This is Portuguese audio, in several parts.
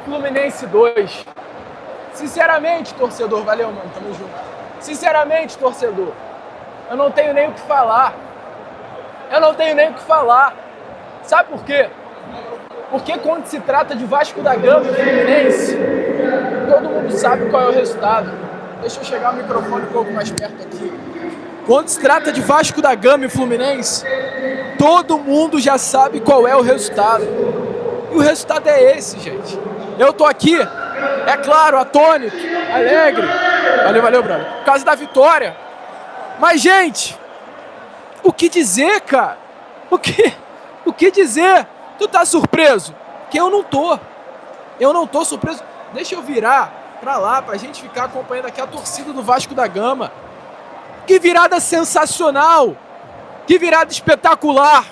Fluminense 2. Sinceramente, torcedor, valeu, mano, tamo junto. Sinceramente, torcedor, eu não tenho nem o que falar. Sabe por quê? Porque quando se trata de Vasco da Gama e Fluminense, todo mundo sabe qual é o resultado. Deixa eu chegar o microfone um pouco mais perto aqui. Quando se trata de Vasco da Gama e Fluminense, todo mundo já sabe qual é o resultado. E o resultado é esse, gente. Eu tô aqui, é claro, atônito, alegre. Valeu, brother. Por causa da vitória. Mas, gente, o que dizer, cara? O que dizer? Tu tá surpreso? Que eu não tô. Eu não tô surpreso. Deixa eu virar pra lá, pra gente ficar acompanhando aqui a torcida do Vasco da Gama. Que virada sensacional! Que virada espetacular!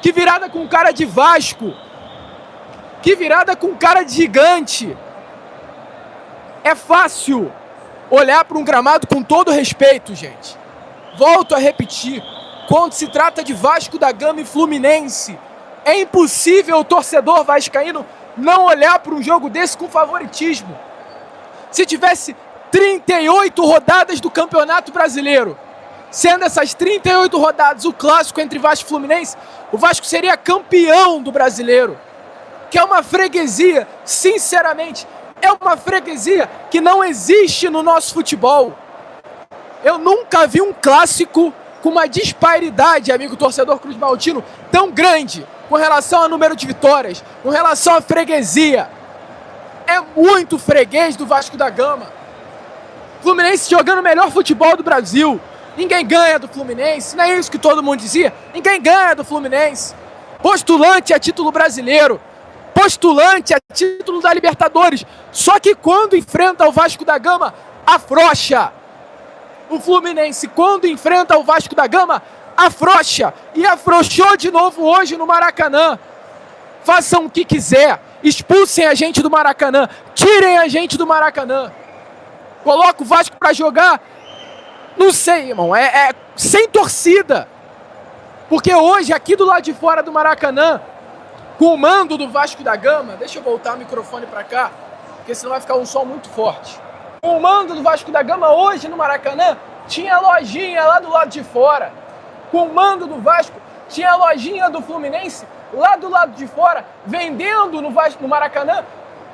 Que virada com cara de Vasco! Que virada com cara de gigante! É fácil olhar para um gramado com todo respeito, gente. Volto a repetir, quando se trata de Vasco da Gama e Fluminense, é impossível o torcedor vascaíno não olhar para um jogo desse com favoritismo. Se tivesse 38 rodadas do Campeonato Brasileiro, sendo essas 38 rodadas o clássico entre Vasco e Fluminense, o Vasco seria campeão do Brasileiro. Que é uma freguesia, sinceramente, é uma freguesia que não existe no nosso futebol. Eu nunca vi um clássico com uma disparidade, amigo torcedor Cruz Maltino, tão grande com relação ao número de vitórias, com relação à freguesia. É muito freguês do Vasco da Gama. Fluminense jogando o melhor futebol do Brasil. Ninguém ganha do Fluminense, não é isso que todo mundo dizia? Ninguém ganha do Fluminense. Postulante a título brasileiro. Postulante a título da Libertadores. Só que quando enfrenta o Vasco da Gama, afrouxa. O Fluminense, quando enfrenta o Vasco da Gama, afrouxa. E afrouxou de novo hoje no Maracanã. Façam o que quiser. Expulsem a gente do Maracanã. Tirem a gente do Maracanã. Coloca o Vasco pra jogar. Não sei, irmão. É sem torcida. Porque hoje, aqui do lado de fora do Maracanã, com o mando do Vasco da Gama, deixa eu voltar o microfone pra cá, porque senão vai ficar um som muito forte. Com o mando do Vasco da Gama hoje no Maracanã, tinha lojinha lá do lado de fora. Com o mando do Vasco, tinha lojinha do Fluminense lá do lado de fora, vendendo no Maracanã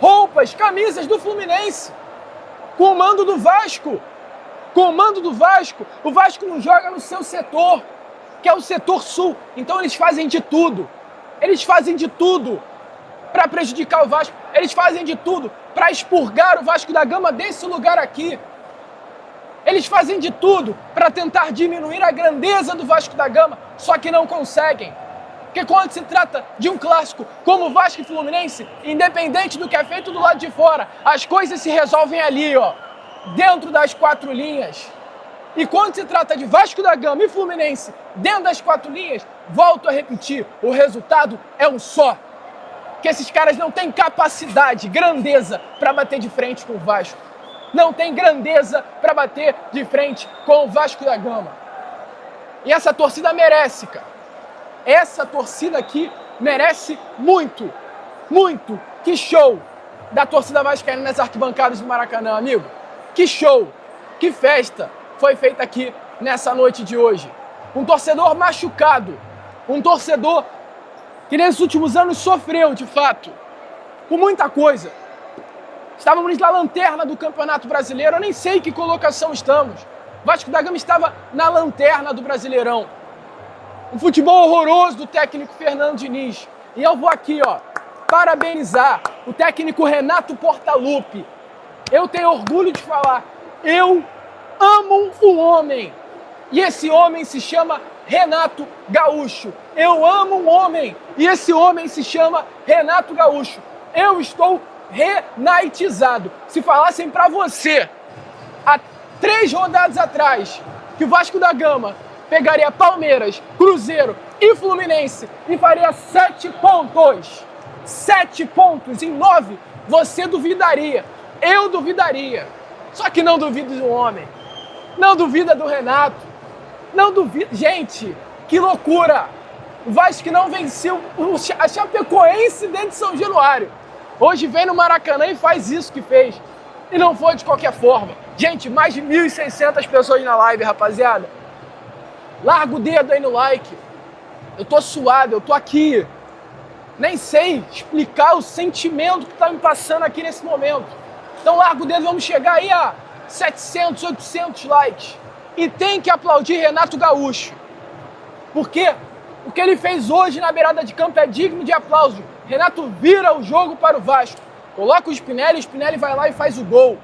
roupas, camisas do Fluminense. Com o mando do Vasco. Com o mando do Vasco, o Vasco não joga no seu setor, que é o setor sul. Então eles fazem de tudo. Eles fazem de tudo para prejudicar o Vasco. Eles fazem de tudo para expurgar o Vasco da Gama desse lugar aqui. Eles fazem de tudo para tentar diminuir a grandeza do Vasco da Gama, só que não conseguem. Porque quando se trata de um clássico como Vasco e Fluminense, independente do que é feito do lado de fora, as coisas se resolvem ali, ó, dentro das quatro linhas. E quando se trata de Vasco da Gama e Fluminense, dentro das quatro linhas, volto a repetir, o resultado é um só. Que esses caras não têm capacidade, grandeza para bater de frente com o Vasco. Não tem grandeza para bater de frente com o Vasco da Gama. E essa torcida merece, cara. Essa torcida aqui merece muito, muito. Que show da torcida vascaína nas arquibancadas do Maracanã, amigo. Que show, que festa foi feita aqui nessa noite de hoje. Um torcedor machucado, um torcedor que nesses últimos anos sofreu, de fato, com muita coisa. Estávamos na lanterna do Campeonato Brasileiro, eu nem sei que colocação estamos. Vasco da Gama estava na lanterna do Brasileirão. Um futebol horroroso do técnico Fernando Diniz. E eu vou aqui, ó, parabenizar o técnico Renato Portaluppi. Eu tenho orgulho de falar, eu amo o homem. E esse homem se chama Renato Gaúcho. Eu amo um homem. E esse homem se chama Renato Gaúcho. Eu estou renaitizado. Se falassem pra você, há 3 rodadas atrás, que o Vasco da Gama pegaria Palmeiras, Cruzeiro e Fluminense e faria 7 pontos. 7 pontos em 9, você duvidaria. Eu duvidaria. Só que não duvido do homem. Não duvida do Renato. Não duvida. Gente, que loucura. O Vasco não venceu a Chapecoense dentro de São Januário. Hoje vem no Maracanã e faz isso que fez. E não foi de qualquer forma. Gente, mais de 1.600 pessoas na live, rapaziada. Larga o dedo aí no like. Eu tô suado, eu tô aqui. Nem sei explicar o sentimento que tá me passando aqui nesse momento. Então larga o dedo, vamos chegar aí a 700, 800 likes. E tem que aplaudir Renato Gaúcho. Por quê? O que ele fez hoje na beirada de campo é digno de aplauso. Renato vira o jogo para o Vasco. Coloca o Spinelli vai lá e faz o gol.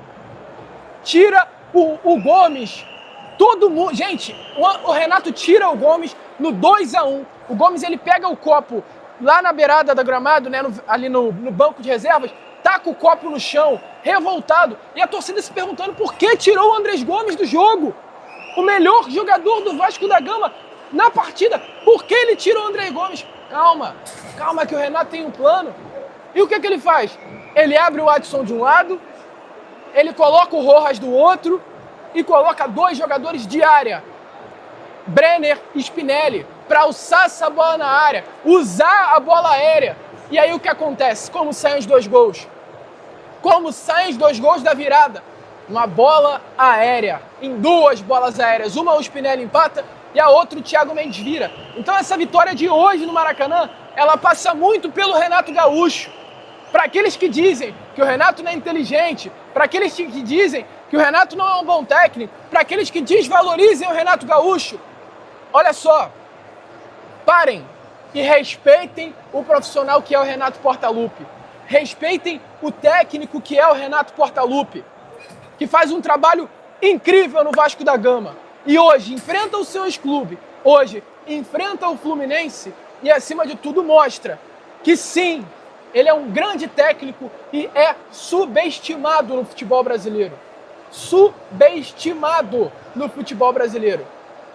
Tira o Gomes. Todo mundo... Gente, o Renato tira o Gomes no 2-1. O Gomes, ele pega o copo lá na beirada do gramado, né, ali no banco de reservas, taca o copo no chão, revoltado. E a torcida se perguntando por que tirou o Andrés Gomes do jogo. O melhor jogador do Vasco da Gama na partida. Por que ele tira o Andrés Gomes? Calma que o Renato tem um plano. E o que ele faz? Ele abre o Adson de um lado, ele coloca o Rojas do outro e coloca 2 jogadores de área, Brenner e Spinelli, para alçar essa bola na área, usar a bola aérea. E aí o que acontece? Como saem os 2 gols? Como saem os 2 gols da virada? Uma bola aérea, em 2 bolas aéreas. Uma o Spinelli empata e a outra o Thiago Mendes vira. Então essa vitória de hoje no Maracanã, ela passa muito pelo Renato Gaúcho. Para aqueles que dizem que o Renato não é inteligente, para aqueles que dizem que o Renato não é um bom técnico, para aqueles que desvalorizem o Renato Gaúcho, olha só, parem e respeitem o profissional que é o Renato Portaluppi. Respeitem o técnico que é o Renato Portaluppi, que faz um trabalho incrível no Vasco da Gama. E hoje enfrenta o seu ex-clube, hoje enfrenta o Fluminense e, acima de tudo, mostra que sim, ele é um grande técnico e é subestimado no futebol brasileiro. Subestimado no futebol brasileiro.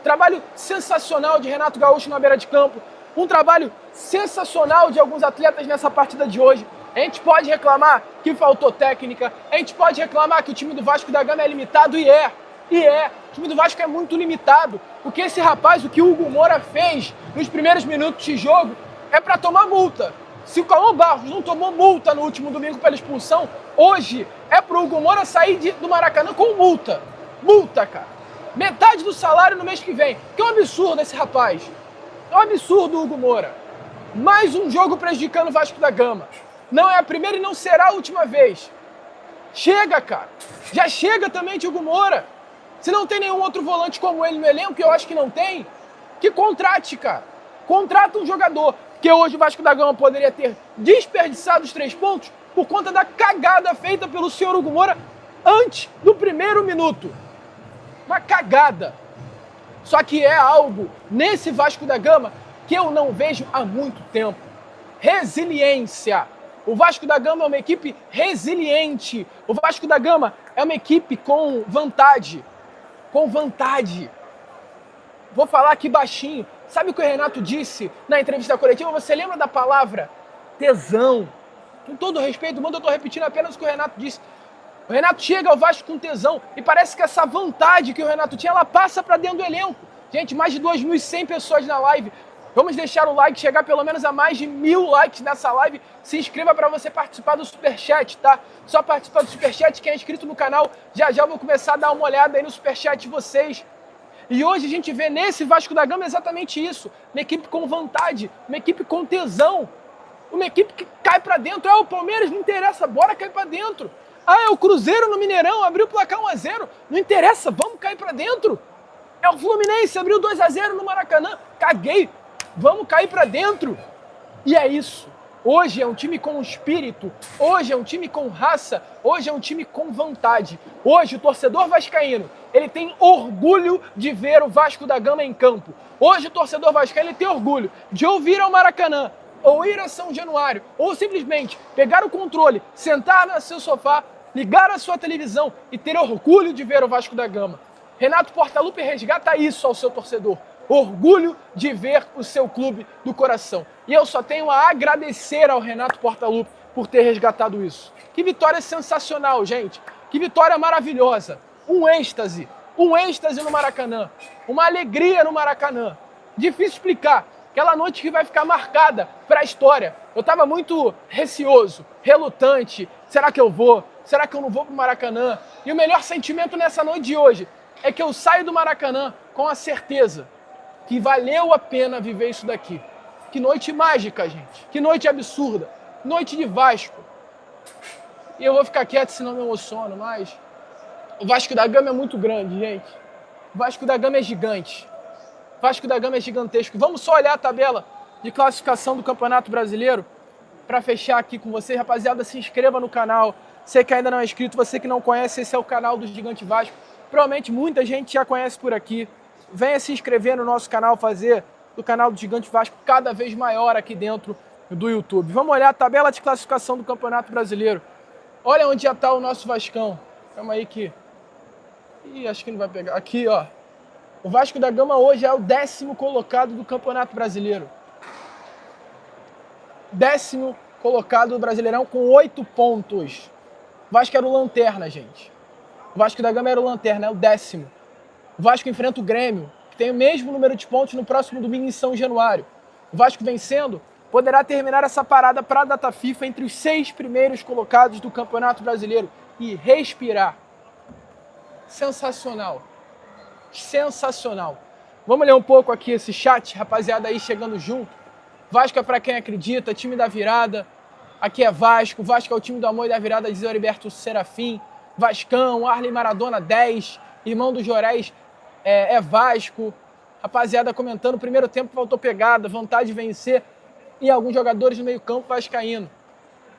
Trabalho sensacional de Renato Gaúcho na beira de campo. Um trabalho sensacional de alguns atletas nessa partida de hoje. A gente pode reclamar que faltou técnica. A gente pode reclamar que o time do Vasco da Gama é limitado e é. O time do Vasco é muito limitado. O que esse rapaz, o que o Hugo Moura fez nos primeiros minutos de jogo é para tomar multa. Se o Cauã Barros não tomou multa no último domingo pela expulsão, hoje é pro Hugo Moura sair do Maracanã com multa. Multa, cara. Metade do salário no mês que vem. Que é um absurdo esse rapaz. É um absurdo o Hugo Moura. Mais um jogo prejudicando o Vasco da Gama. Não é a primeira e não será a última vez. Chega, cara. Já chega também de Hugo Moura. Se não tem nenhum outro volante como ele no elenco, que eu acho que não tem, que contrate, cara. Contrata um jogador. Porque hoje o Vasco da Gama poderia ter desperdiçado os 3 pontos por conta da cagada feita pelo senhor Hugo Moura antes do primeiro minuto. Uma cagada. Só que é algo nesse Vasco da Gama que eu não vejo há muito tempo. Resiliência. O Vasco da Gama é uma equipe resiliente. O Vasco da Gama é uma equipe com vontade. Com vontade. Vou falar aqui baixinho. Sabe o que o Renato disse na entrevista coletiva? Você lembra da palavra tesão? Com todo respeito do mundo, eu estou repetindo apenas o que o Renato disse. O Renato chega ao Vasco com tesão e parece que essa vontade que o Renato tinha, ela passa para dentro do elenco. Gente, mais de 2.100 pessoas na live. Vamos deixar o like chegar pelo menos a mais de 1.000 likes nessa live. Se inscreva para você participar do Superchat, tá? Só participar do Superchat, quem é inscrito no canal, já eu vou começar a dar uma olhada aí no Superchat de vocês. E hoje a gente vê nesse Vasco da Gama exatamente isso. Uma equipe com vontade, uma equipe com tesão. Uma equipe que cai pra dentro. O Palmeiras não interessa, bora cair pra dentro. É o Cruzeiro no Mineirão, abriu o placar 1-0. Não interessa, vamos cair pra dentro. É o Fluminense, abriu 2-0 no Maracanã. Caguei, vamos cair pra dentro. E é isso. Hoje é um time com espírito, hoje é um time com raça, hoje é um time com vontade. Hoje o torcedor vascaíno, ele tem orgulho de ver o Vasco da Gama em campo. Hoje o torcedor vascaíno, ele tem orgulho de ouvir ao Maracanã, ou ir a São Januário, ou simplesmente pegar o controle, sentar no seu sofá, ligar a sua televisão e ter orgulho de ver o Vasco da Gama. Renato Portaluppi resgata isso ao seu torcedor. Orgulho de ver o seu clube do coração. E eu só tenho a agradecer ao Renato Portaluppi por ter resgatado isso. Que vitória sensacional, gente. Que vitória maravilhosa. Um êxtase no Maracanã. Uma alegria no Maracanã. Difícil explicar. Aquela noite que vai ficar marcada para a história. Eu estava muito receoso, relutante. Será que eu vou? Será que eu não vou para o Maracanã? E o melhor sentimento nessa noite de hoje é que eu saio do Maracanã com a certeza que valeu a pena viver isso daqui. Que noite mágica, gente. Que noite absurda. Noite de Vasco. E eu vou ficar quieto senão me emociono, mas o Vasco da Gama é muito grande, gente. O Vasco da Gama é gigante. O Vasco da Gama é gigantesco. Vamos só olhar a tabela de classificação do Campeonato Brasileiro para fechar aqui com vocês. Rapaziada, se inscreva no canal. Você que ainda não é inscrito, você que não conhece, esse é o canal do Gigante Vasco. Provavelmente muita gente já conhece por aqui. Venha se inscrever no nosso canal, fazer do canal do Gigante Vasco cada vez maior aqui dentro do YouTube. Vamos olhar a tabela de classificação do Campeonato Brasileiro. Olha onde já está o nosso Vascão. Calma aí que... Ih, acho que não vai pegar. Aqui, ó. O Vasco da Gama hoje é o 10º colocado do Campeonato Brasileiro. 10º colocado do Brasileirão com 8 pontos. O Vasco era o lanterna, gente. O Vasco da Gama era o lanterna, é o 10º. O Vasco enfrenta o Grêmio, que tem o mesmo número de pontos no próximo domingo em São Januário. O Vasco vencendo poderá terminar essa parada para a data FIFA entre os 6 primeiros colocados do Campeonato Brasileiro e respirar. Sensacional. Sensacional. Vamos ler um pouco aqui esse chat, rapaziada aí chegando junto. Vasco é para quem acredita, time da virada. Aqui é Vasco. Vasco é o time do amor e da virada, diz Heriberto Serafim. Vascão, Arley Maradona 10. Irmão do Jorés é Vasco. Rapaziada comentando, primeiro tempo faltou pegada, vontade de vencer. E alguns jogadores no meio campo vascaíno.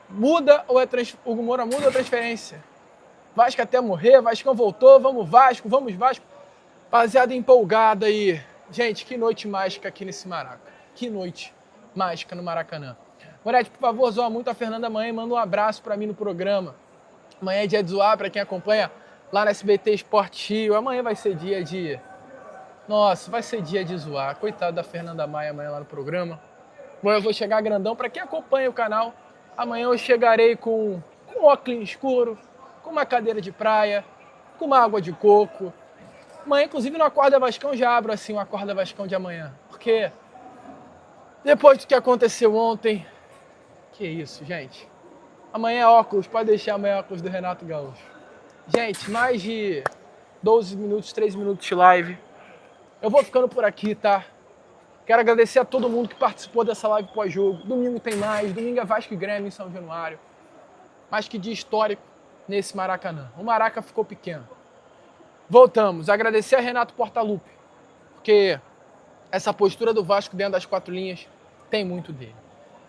Muda ou é Hugo Moura muda ou é transferência? Vasco até morrer, Vascão voltou, vamos Vasco, vamos Vasco. Rapaziada empolgada aí. Gente, que noite mágica aqui nesse Maraca. Que noite mágica no Maracanã. Moretti, por favor, zoa muito a Fernanda amanhã e manda um abraço pra mim no programa. Amanhã é dia de zoar, pra quem acompanha lá na SBT Esporte Rio. Amanhã vai ser dia de... Nossa, vai ser dia de zoar. Coitado da Fernanda Maia amanhã lá no programa. Amanhã eu vou chegar grandão. Pra quem acompanha o canal, amanhã eu chegarei com óculos escuro, com uma cadeira de praia, com uma água de coco. Amanhã, inclusive, no Acorda Vascão, já abro assim o Acorda Vascão de amanhã. Porque depois do que aconteceu ontem... Que isso, gente. Amanhã é óculos, pode deixar amanhã é óculos do Renato Gaúcho. Gente, mais de 12 minutos, 3 minutos de live. Eu vou ficando por aqui, tá? Quero agradecer a todo mundo que participou dessa live pós-jogo. Domingo tem mais, domingo é Vasco e Grêmio em São Januário. Mas que dia histórico nesse Maracanã. O Maraca ficou pequeno. Voltamos. Agradecer a Renato Portaluppi, porque essa postura do Vasco dentro das 4 linhas tem muito dele.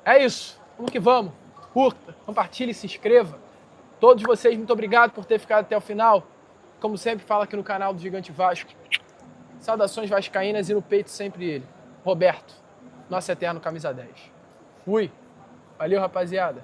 É isso. Vamos que vamos. Curta, compartilhe, se inscreva. Todos vocês, muito obrigado por ter ficado até o final. Como sempre, falo aqui no canal do Gigante Vasco. Saudações vascaínas e no peito sempre ele. Roberto, nosso eterno camisa 10. Fui. Valeu, rapaziada.